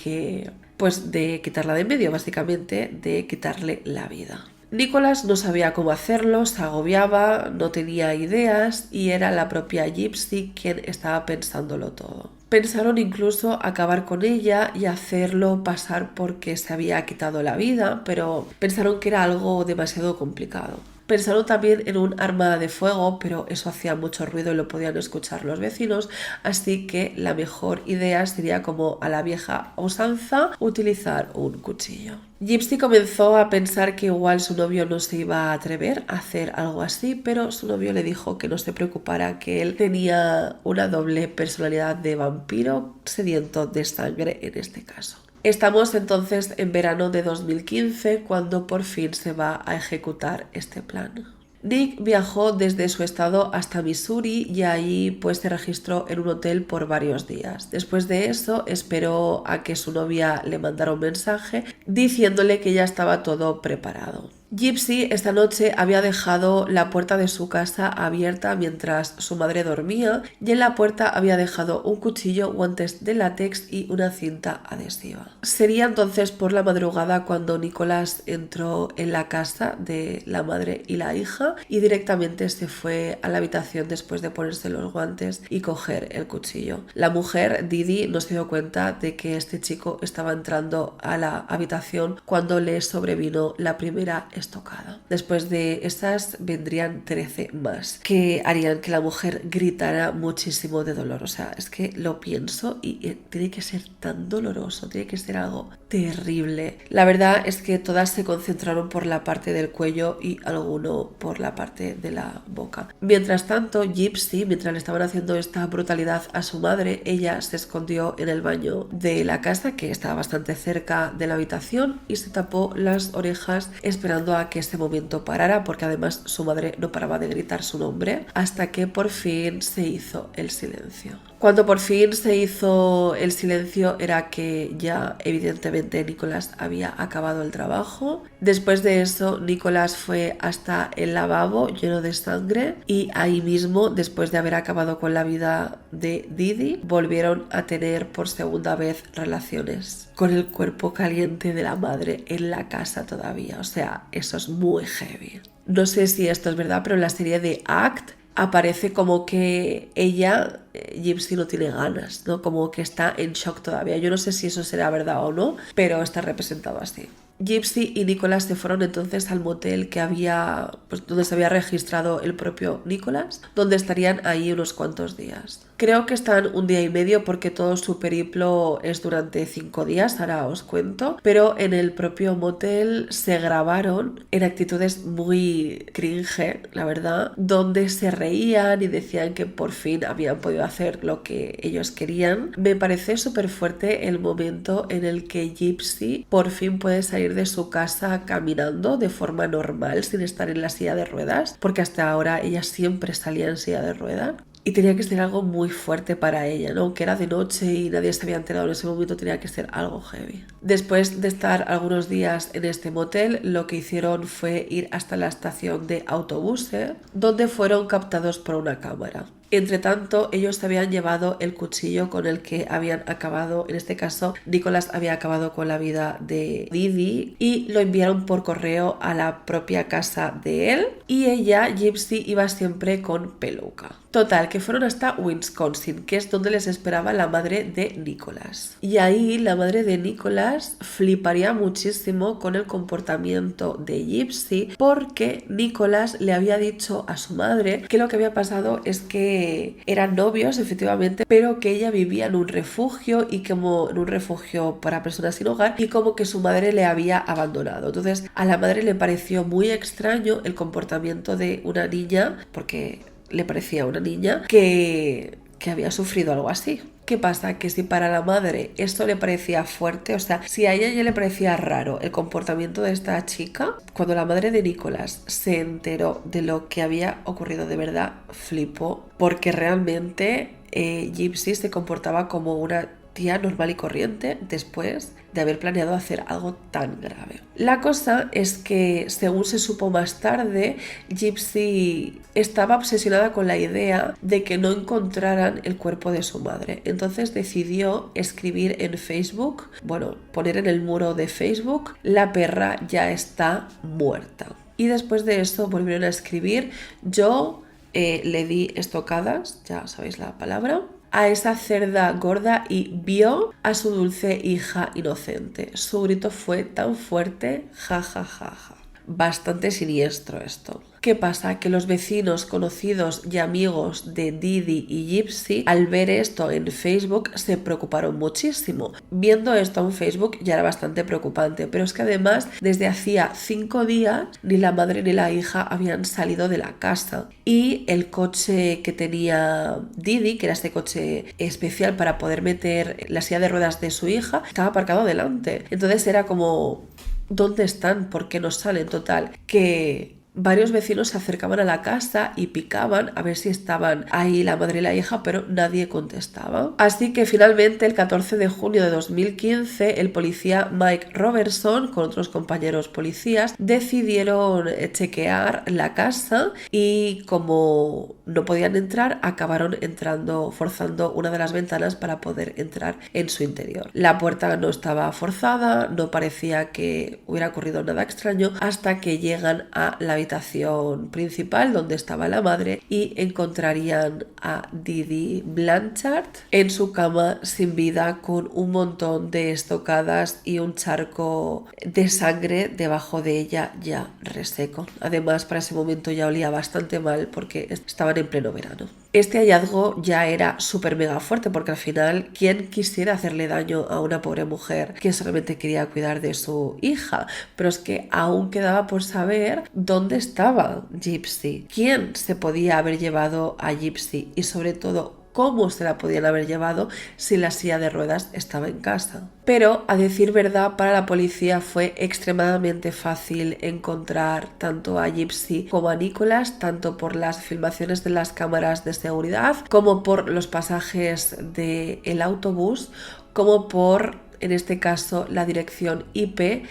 de quitarla de en medio, básicamente de quitarle la vida. Nicolás no sabía cómo hacerlo, se agobiaba, no tenía ideas y era la propia Gypsy quien estaba pensándolo todo. Pensaron incluso acabar con ella y hacerlo pasar porque se había quitado la vida, pero pensaron que era algo demasiado complicado. Pensaron también en un arma de fuego, pero eso hacía mucho ruido y lo podían escuchar los vecinos, así que la mejor idea sería, como a la vieja usanza, utilizar un cuchillo. Gypsy comenzó a pensar que igual su novio no se iba a atrever a hacer algo así, pero su novio le dijo que no se preocupara, que él tenía una doble personalidad de vampiro sediento de sangre en este caso. Estamos entonces en verano de 2015 cuando por fin se va a ejecutar este plan. Nick viajó desde su estado hasta Missouri y ahí pues se registró en un hotel por varios días. Después de eso esperó a que su novia le mandara un mensaje diciéndole que ya estaba todo preparado. Gypsy esta noche había dejado la puerta de su casa abierta mientras su madre dormía y en la puerta había dejado un cuchillo, guantes de látex y una cinta adhesiva. Sería entonces por la madrugada cuando Nicholas entró en la casa de la madre y la hija y directamente se fue a la habitación después de ponerse los guantes y coger el cuchillo. La mujer, Didi, no se dio cuenta de que este chico estaba entrando a la habitación cuando le sobrevino la primera estocada. Después de estas vendrían 13 más que harían que la mujer gritara muchísimo de dolor. O sea, es que lo pienso y tiene que ser tan doloroso, tiene que ser algo terrible. La verdad es que todas se concentraron por la parte del cuello y alguno por la parte de la boca. Mientras tanto, Gypsy, mientras le estaban haciendo esta brutalidad a su madre, ella se escondió en el baño de la casa, que estaba bastante cerca de la habitación, y se tapó las orejas esperando a que ese momento parara, porque además su madre no paraba de gritar su nombre, hasta que por fin se hizo el silencio. Cuando por fin se hizo el silencio era que ya evidentemente Nicholas había acabado el trabajo. Después de eso, Nicholas fue hasta el lavabo lleno de sangre y ahí mismo, después de haber acabado con la vida de Didi, volvieron a tener por segunda vez relaciones con el cuerpo caliente de la madre en la casa todavía. O sea, eso es muy heavy. No sé si esto es verdad, pero en la serie de Act aparece como que ella, Gypsy, no tiene ganas, ¿no? Como que está en shock todavía. Yo no sé si eso será verdad o no, pero está representado así. Gypsy y Nicholas se fueron entonces al motel que había, pues, donde se había registrado el propio Nicholas, donde estarían ahí unos cuantos días. Creo que están un día y medio porque todo su periplo es durante 5 días, ahora os cuento, pero en el propio motel se grabaron en actitudes muy cringe, la verdad, donde se reían y decían que por fin habían podido hacer lo que ellos querían. Me parece súper fuerte el momento en el que Gypsy por fin puede salir de su casa caminando de forma normal, sin estar en la silla de ruedas, porque hasta ahora ella siempre salía en silla de ruedas. Y tenía que ser algo muy fuerte para ella, ¿no? Aunque era de noche y nadie se había enterado en ese momento, tenía que ser algo heavy. Después de estar algunos días en este motel, lo que hicieron fue ir hasta la estación de autobuses, donde fueron captados por una cámara. Entre tanto, ellos habían llevado el cuchillo con el que habían acabado, en este caso, Nicholas había acabado con la vida de Didi, y lo enviaron por correo a la propia casa de él, y ella, Gypsy, iba siempre con peluca. Total, que fueron hasta Wisconsin, que es donde les esperaba la madre de Nicholas. Y ahí la madre de Nicholas fliparía muchísimo con el comportamiento de Gypsy, porque Nicholas le había dicho a su madre que lo que había pasado es que eran novios, efectivamente, pero que ella vivía en un refugio, y como en un refugio para personas sin hogar, y como que su madre le había abandonado. Entonces a la madre le pareció muy extraño el comportamiento de una niña, porque le parecía una niña que había sufrido algo así. ¿Qué pasa? Que si para la madre esto le parecía fuerte, o sea, si a ella ya le parecía raro el comportamiento de esta chica, cuando la madre de Nicholas se enteró de lo que había ocurrido, de verdad flipó, porque realmente Gypsy se comportaba como una tía normal y corriente después de haber planeado hacer algo tan grave. La cosa es que, según se supo más tarde, Gypsy estaba obsesionada con la idea de que no encontraran el cuerpo de su madre. Entonces decidió escribir en Facebook, bueno, poner en el muro de Facebook: la perra ya está muerta. Y después de eso volvieron a escribir: yo le di estocadas, ya sabéis la palabra, a esa cerda gorda y vio a su dulce hija inocente. Su grito fue tan fuerte, ja, ja, ja, ja. Bastante siniestro esto. ¿Qué pasa? Que los vecinos, conocidos y amigos de Didi y Gypsy, al ver esto en Facebook, se preocuparon muchísimo. Viendo esto en Facebook ya era bastante preocupante, pero es que además desde hacía 5 días ni la madre ni la hija habían salido de la casa, y el coche que tenía Didi, que era este coche especial para poder meter la silla de ruedas de su hija, estaba aparcado delante. Entonces era como: ¿dónde están? ¿Por qué no salen? Total, que Varios vecinos se acercaban a la casa y picaban a ver si estaban ahí la madre y la hija, pero nadie contestaba. Así que finalmente el 14 de junio de 2015 el policía Mike Robertson con otros compañeros policías decidieron chequear la casa y como no podían entrar, acabaron entrando, forzando una de las ventanas para poder entrar en su interior. La puerta no estaba forzada, no parecía que hubiera ocurrido nada extraño hasta que llegan a la habitación principal donde estaba la madre y encontrarían a Didi Blanchard en su cama sin vida con un montón de estocadas y un charco de sangre debajo de ella ya reseco. Además, para ese momento ya olía bastante mal porque estaban en pleno verano. Este hallazgo ya era súper mega fuerte porque al final, ¿quién quisiera hacerle daño a una pobre mujer que solamente quería cuidar de su hija? Pero es que aún quedaba por saber dónde estaba Gypsy, quién se podía haber llevado a Gypsy y sobre todo cómo se la podían haber llevado si la silla de ruedas estaba en casa. Pero, a decir verdad, para la policía fue extremadamente fácil encontrar tanto a Gypsy como a Nicholas, tanto por las filmaciones de las cámaras de seguridad, como por los pasajes del autobús, como por, en este caso, la dirección IP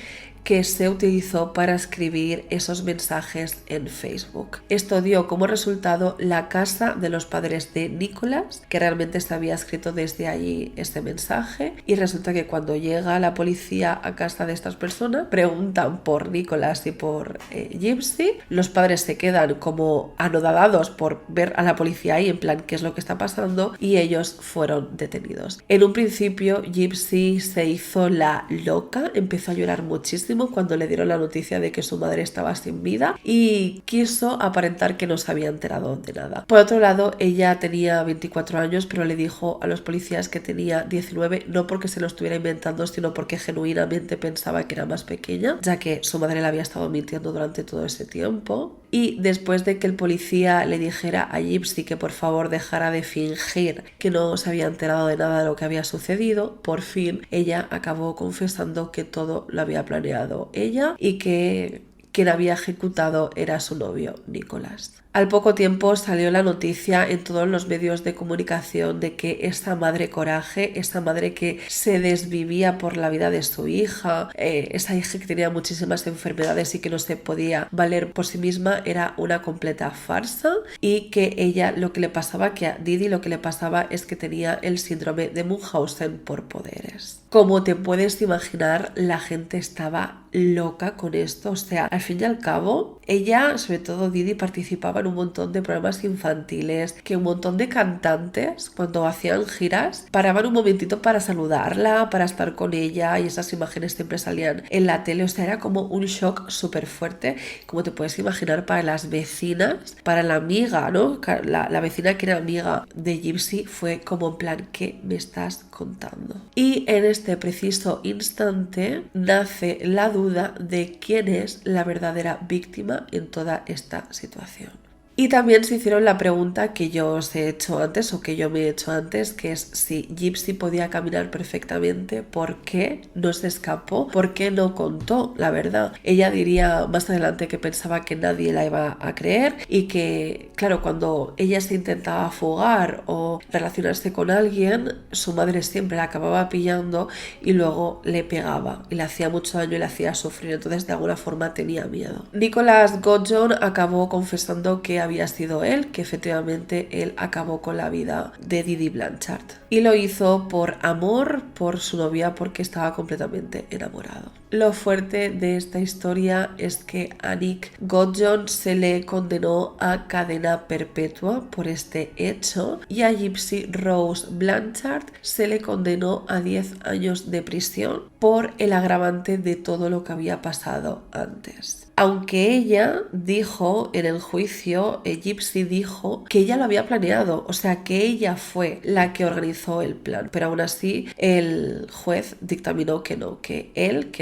que se utilizó para escribir esos mensajes en Facebook. Esto dio como resultado la casa de los padres de Nicholas, que realmente se había escrito desde allí este mensaje, y resulta que cuando llega la policía a casa de estas personas, preguntan por Nicholas y por Gypsy, los padres se quedan como anodadados por ver a la policía ahí, en plan, ¿qué es lo que está pasando? Y ellos fueron detenidos. En un principio, Gypsy se hizo la loca, empezó a llorar muchísimo cuando le dieron la noticia de que su madre estaba sin vida y quiso aparentar que no se había enterado de nada. Por otro lado, ella tenía 24 años, pero le dijo a los policías que tenía 19, no porque se lo estuviera inventando, sino porque genuinamente pensaba que era más pequeña, ya que su madre le había estado mintiendo durante todo ese tiempo. Y después de que el policía le dijera a Gypsy que por favor dejara de fingir que no se había enterado de nada de lo que había sucedido, por fin ella acabó confesando que todo lo había planeado ella y que quien había ejecutado era su novio, Nicholas. Al poco tiempo salió la noticia en todos los medios de comunicación de que esta madre coraje, esta madre que se desvivía por la vida de su hija, esa hija que tenía muchísimas enfermedades y que no se podía valer por sí misma, era una completa farsa y que ella lo que le pasaba, que a Didi lo que le pasaba es que tenía el síndrome de Munchausen por poderes. Como te puedes imaginar, la gente estaba loca con esto, o sea, al fin y al cabo, ella, sobre todo Didi, participaba en un montón de programas infantiles, que un montón de cantantes, cuando hacían giras, paraban un momentito para saludarla, para estar con ella, y esas imágenes siempre salían en la tele, o sea, era como un shock súper fuerte, como te puedes imaginar para las vecinas, para la amiga, ¿no? La vecina que era amiga de Gypsy fue como en plan, ¿qué me estás contando? Y en este preciso instante nace la duda de quién es la verdadera víctima en toda esta situación. Y también se hicieron la pregunta que yo os he hecho antes o que yo me he hecho antes, que es si Gypsy podía caminar perfectamente, ¿por qué no se escapó? ¿Por qué no contó la verdad? Ella diría más adelante que pensaba que nadie la iba a creer y que, claro, cuando ella se intentaba fugar o relacionarse con alguien, su madre siempre la acababa pillando y luego le pegaba y le hacía mucho daño y le hacía sufrir, entonces de alguna forma tenía miedo. Nicholas Godjon acabó confesando que había sido él, que efectivamente él acabó con la vida de Didi Blanchard. Y lo hizo por amor, por su novia, porque estaba completamente enamorado. Lo fuerte de esta historia es que a Nick Godjon se le condenó a cadena perpetua por este hecho y a Gypsy Rose Blanchard se le condenó a 10 años de prisión por el agravante de todo lo que había pasado antes. Aunque ella dijo en el juicio, Gypsy dijo que ella lo había planeado, o sea que ella fue la que organizó el plan, pero aún así el juez dictaminó que no, que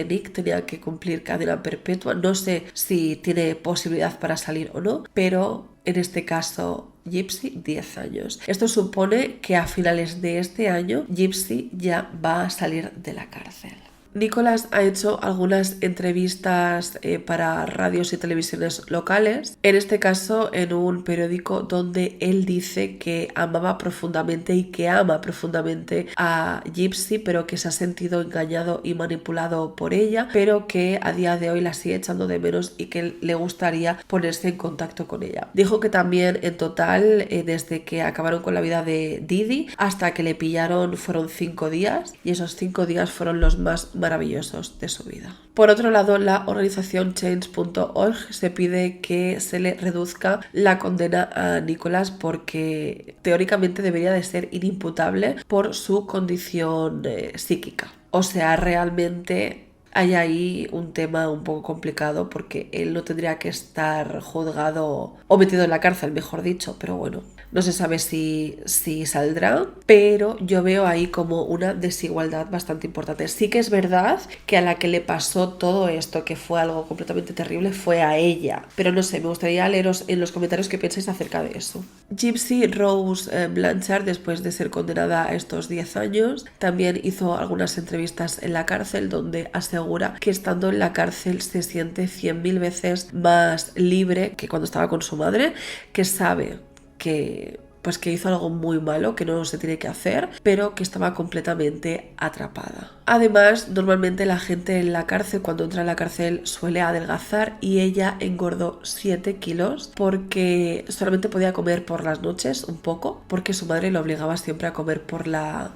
Nick tenía que cumplir cadena perpetua. No sé si tiene posibilidad para salir o no, pero en este caso Gypsy 10 años. Esto supone que a finales de este año Gypsy ya va a salir de la cárcel. Nicholas ha hecho algunas entrevistas para radios y televisiones locales, en este caso en un periódico donde él dice que amaba profundamente y que ama profundamente a Gypsy, pero que se ha sentido engañado y manipulado por ella, pero que a día de hoy la sigue echando de menos y que le gustaría ponerse en contacto con ella. Dijo que también en total, desde que acabaron con la vida de Didi hasta que le pillaron, fueron 5 días, y esos 5 días fueron los más maravillosos de su vida. Por otro lado, la organización Change.org se pide que se le reduzca la condena a Nicholas porque teóricamente debería de ser inimputable por su condición psíquica. O sea, realmente hay ahí un tema un poco complicado porque él no tendría que estar juzgado o metido en la cárcel, mejor dicho, pero bueno, no se sabe si saldrá, pero yo veo ahí como una desigualdad bastante importante. Sí que es verdad que a la que le pasó todo esto, que fue algo completamente terrible, fue a ella, pero no sé, me gustaría leeros en los comentarios qué pensáis acerca de eso. Gypsy Rose Blanchard, después de ser condenada a estos 10 años, también hizo algunas entrevistas en la cárcel donde asegura que estando en la cárcel se siente 100.000 veces más libre que cuando estaba con su madre, que sabe que hizo algo muy malo, que no se tiene que hacer, pero que estaba completamente atrapada. Además, normalmente la gente en la cárcel, cuando entra en la cárcel, suele adelgazar, y ella engordó 7 kilos porque solamente podía comer por las noches un poco, porque su madre le obligaba siempre a comer por la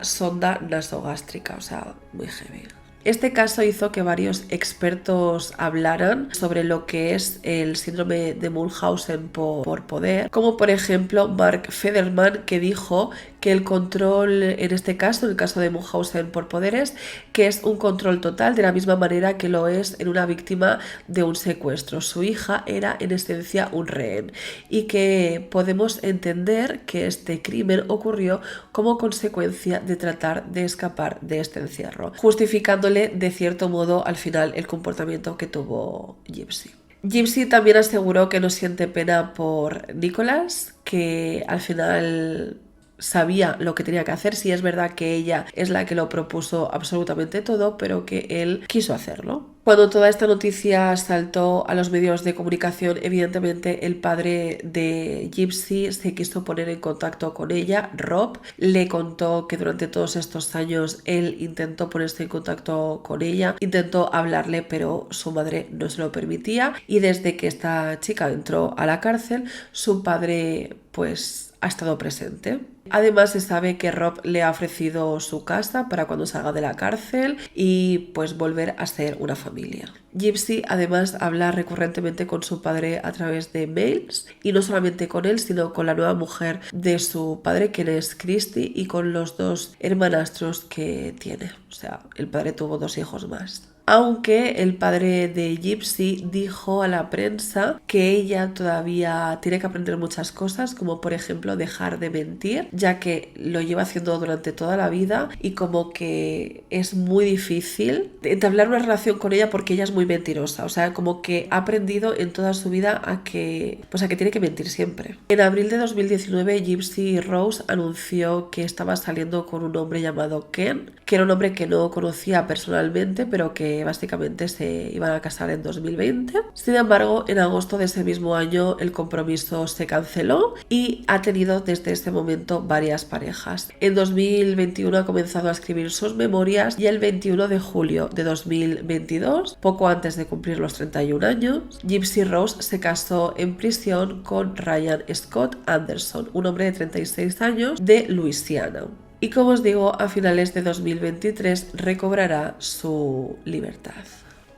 sonda nasogástrica, o sea, muy heavy. Este caso hizo que varios expertos hablaran sobre lo que es el síndrome de Munchausen por poder, como por ejemplo Mark Federman, que dijo que el control, en este caso, en el caso de Munchausen por poderes, que es un control total de la misma manera que lo es en una víctima de un secuestro. Su hija era en esencia un rehén, y que podemos entender que este crimen ocurrió como consecuencia de tratar de escapar de este encierro, justificándole de cierto modo al final el comportamiento que tuvo Gypsy. Gypsy también aseguró que no siente pena por Nicholas, que al final sabía lo que tenía que hacer. Sí, es verdad que ella es la que lo propuso absolutamente todo, pero que él quiso hacerlo. Cuando toda esta noticia saltó a los medios de comunicación, evidentemente el padre de Gypsy se quiso poner en contacto con ella. Rob le contó que durante todos estos años él intentó ponerse en contacto con ella, intentó hablarle, pero su madre no se lo permitía, y desde que esta chica entró a la cárcel, su padre ha estado presente. Además, se sabe que Rob le ha ofrecido su casa para cuando salga de la cárcel y volver a ser una familia. Gypsy además habla recurrentemente con su padre a través de mails, y no solamente con él, sino con la nueva mujer de su padre, quien es Christy, y con los 2 hermanastros que tiene. O sea, el padre tuvo 2 hijos más. Aunque el padre de Gypsy dijo a la prensa que ella todavía tiene que aprender muchas cosas, como por ejemplo dejar de mentir, ya que lo lleva haciendo durante toda la vida, y como que es muy difícil entablar una relación con ella porque ella es muy mentirosa. O sea, como que ha aprendido en toda su vida a que tiene que mentir siempre. En abril de 2019, Gypsy Rose anunció que estaba saliendo con un hombre llamado Ken, que era un hombre que no conocía personalmente, pero que básicamente se iban a casar en 2020. Sin embargo, en agosto de ese mismo año el compromiso se canceló, y ha tenido desde ese momento varias parejas. En 2021 ha comenzado a escribir sus memorias, y el 21 de julio de 2022, poco antes de cumplir los 31 años, Gypsy Rose se casó en prisión con Ryan Scott Anderson, un hombre de 36 años de Luisiana. Y como os digo, a finales de 2023 recobrará su libertad.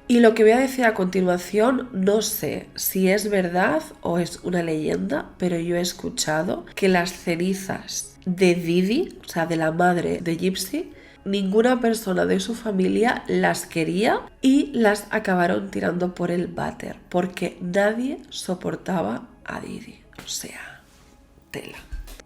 Y lo que voy a decir a continuación, no sé si es verdad o es una leyenda, pero yo he escuchado que las cenizas de Didi, o sea, de la madre de Gypsy, ninguna persona de su familia las quería, y las acabaron tirando por el váter porque nadie soportaba a Didi. O sea, tela.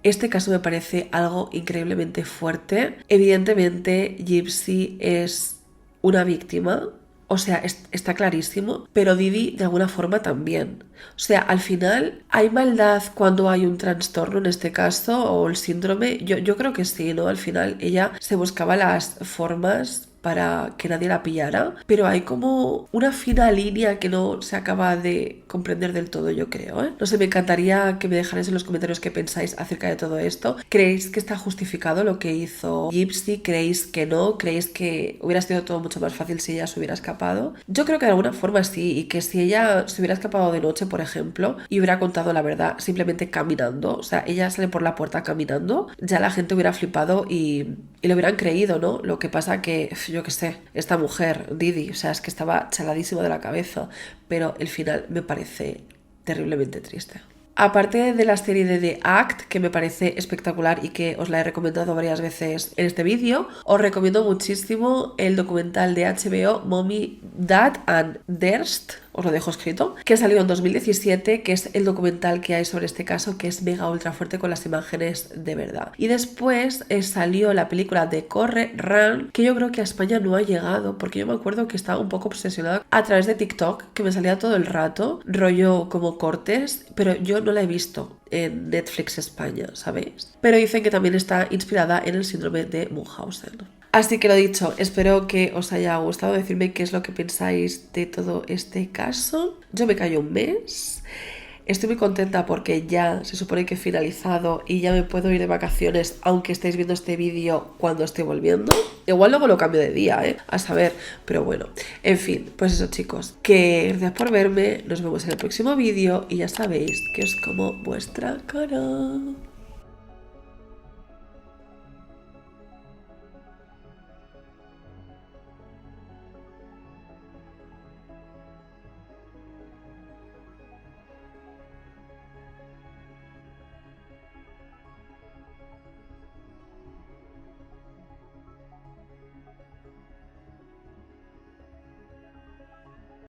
Este caso me parece algo increíblemente fuerte. Evidentemente, Gypsy es una víctima, O sea, está clarísimo, pero Didi de alguna forma también. O sea, al final, ¿hay maldad cuando hay un trastorno en este caso o el síndrome? Yo creo que sí, ¿no? Al final ella se buscaba las formas para que nadie la pillara, pero hay como una fina línea que no se acaba de comprender del todo, yo creo, ¿eh? No sé, me encantaría que me dejarais en los comentarios qué pensáis acerca de todo esto. ¿Creéis que está justificado lo que hizo Gypsy? ¿Creéis que no? ¿Creéis que hubiera sido todo mucho más fácil si ella se hubiera escapado? Yo creo que de alguna forma sí, y que si ella se hubiera escapado de noche, por ejemplo, y hubiera contado la verdad simplemente caminando, o sea, ella sale por la puerta caminando, ya la gente hubiera flipado y lo hubieran creído, ¿no? Lo que pasa que, yo qué sé, esta mujer, Didi, o sea, es que estaba chaladísima de la cabeza, pero el final me parece terriblemente triste. Aparte de la serie de The Act, que me parece espectacular y que os la he recomendado varias veces en este vídeo, os recomiendo muchísimo el documental de HBO Mommy, Dad and Durst, os lo dejo escrito, que salió en 2017, que es el documental que hay sobre este caso, que es mega ultra fuerte con las imágenes de verdad. Y después salió la película de Corre, Run, que yo creo que a España no ha llegado, porque yo me acuerdo que estaba un poco obsesionada a través de TikTok, que me salía todo el rato, rollo como cortes, pero yo no la he visto en Netflix España, ¿sabéis? Pero dicen que también está inspirada en el síndrome de Munchausen. Así que lo dicho, espero que os haya gustado. Decirme qué es lo que pensáis de todo este caso. Yo me callo un mes. Estoy muy contenta porque ya se supone que he finalizado y ya me puedo ir de vacaciones, aunque estéis viendo este vídeo cuando estoy volviendo. Igual luego lo cambio de día, a saber, pero bueno. En fin, pues eso, chicos, que gracias por verme, nos vemos en el próximo vídeo y ya sabéis que os como vuestra cara.